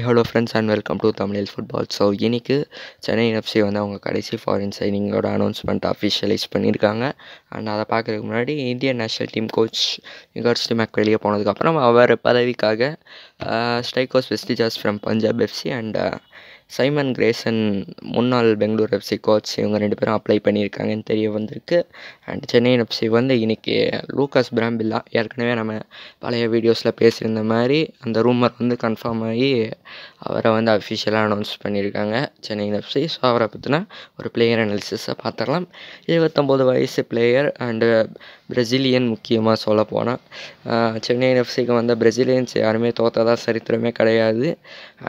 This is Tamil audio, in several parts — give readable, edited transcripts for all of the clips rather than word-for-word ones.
Hello friends and welcome to Tamil football. So இன்றைக்கி சென்னை எஃப்சி வந்து அவங்க கடைசி ஃபாரின் சைனிங்கோட அனௌன்ஸ்மெண்ட் அஃபிஷியலைஸ் பண்ணியிருக்காங்க. அண்ட் அதை பார்க்குறதுக்கு முன்னாடி இந்தியன் நேஷ்னல் டீம் கோச் யுவராஜ் மேக் வெளியே போனதுக்கப்புறம் அவர் பதவிக்காக ஸ்ட்ரைக்கோஸ் வெஸ்டிஜாஸ் from Punjab FC and Simon Grayson முன்னாள் பெங்களூர் எஃப்சி கோச் இவங்க 2 பேரும் அப்ளை பண்ணியிருக்காங்கன்னு தெரிய வந்திருக்கு. அண்ட் சென்னை எஃப்சி வந்து இன்றைக்கி லூகாஸ் பிராம்பில்லா ஏற்கனவே நம்ம பழைய வீடியோஸில் பேசியிருந்த மாதிரி அந்த ரூமர் வந்து கன்ஃபார்ம் ஆகி அவரை வந்து அஃபிஷியலாக அனௌன்ஸ் பண்ணியிருக்காங்க சென்னை எஃப்சி. ஸோ அவரை பற்றின ஒரு பிளேயர் அனாலிசிஸை பார்த்துடலாம். 29 வயசு பிளேயர் அண்டு பிரசிலியன். முக்கியமாக சொல்ல போனால் சென்னை எஃப்சிக்கு வந்த பிரசிலியன்ஸ் யாருமே தோற்றதா சரித்திரமே கிடையாது.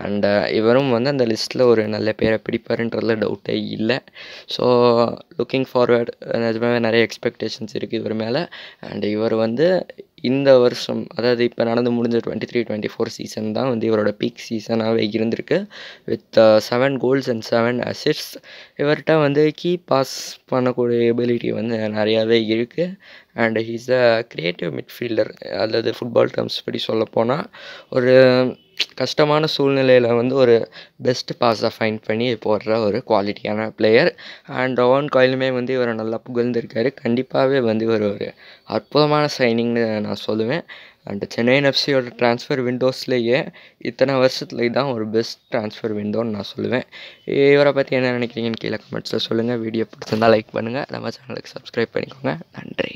அண்டு இவரும் வந்து அந்த லிஸ்ட்டில் ஒரு நல்ல பேரை பிடிப்பாருன்றதுல டவுட்டே இல்லை. ஸோ லுக்கிங் ஃபார்வர்ட் நிஜமாவே நிறைய எக்ஸ்பெக்டேஷன்ஸ் இருக்குது இவர் மேலே. அண்ட் இவர் வந்து இந்த வருஷம், அதாவது இப்போ நடந்து முடிஞ்ச 23-24 சீசன் தான் வந்து இவரோட பீக் சீசனாகவே இருந்திருக்கு. With 7 goals and 7 அசிஸ்ட்ஸ். இவர்கிட்ட வந்து கீ பாஸ் பண்ணக்கூடிய எபிலிட்டி வந்து நிறையாவே இருக்குது. And he's a creative midfielder. அதாவது ஃபுட்பால் டேர்ம்ஸ் படி சொல்லப்போனால் ஒரு கஷ்டமான சூழ்நிலையில் வந்து ஒரு பெஸ்ட் பாஸை ஃபைண்ட் பண்ணி போடுற ஒரு குவாலிட்டியான பிளேயர். அண்ட் ஓவன் காயிலுமே வந்து இவரை நல்லா புகழ்ந்திருக்காரு. கண்டிப்பாகவே வந்து இவர் ஒரு அற்புதமான சைனிங்னு நான் சொல்லுவேன். அண்ட் சென்னை எஃப்சியோட ட்ரான்ஸ்ஃபர் விண்டோஸ்லேயே இத்தனை வருஷத்துல தான் ஒரு பெஸ்ட் ட்ரான்ஸ்ஃபர் விண்டோன்னு நான் சொல்லுவேன். இவரை பற்றி என்ன நினைக்கிறீங்கன்னு கீழே கமெண்ட்ஸில் சொல்லுங்கள். வீடியோ பிடிச்சிருந்தால் லைக் பண்ணுங்கள். நம்ம சேனலுக்கு சப்ஸ்கிரைப் பண்ணிக்கோங்க. நன்றி.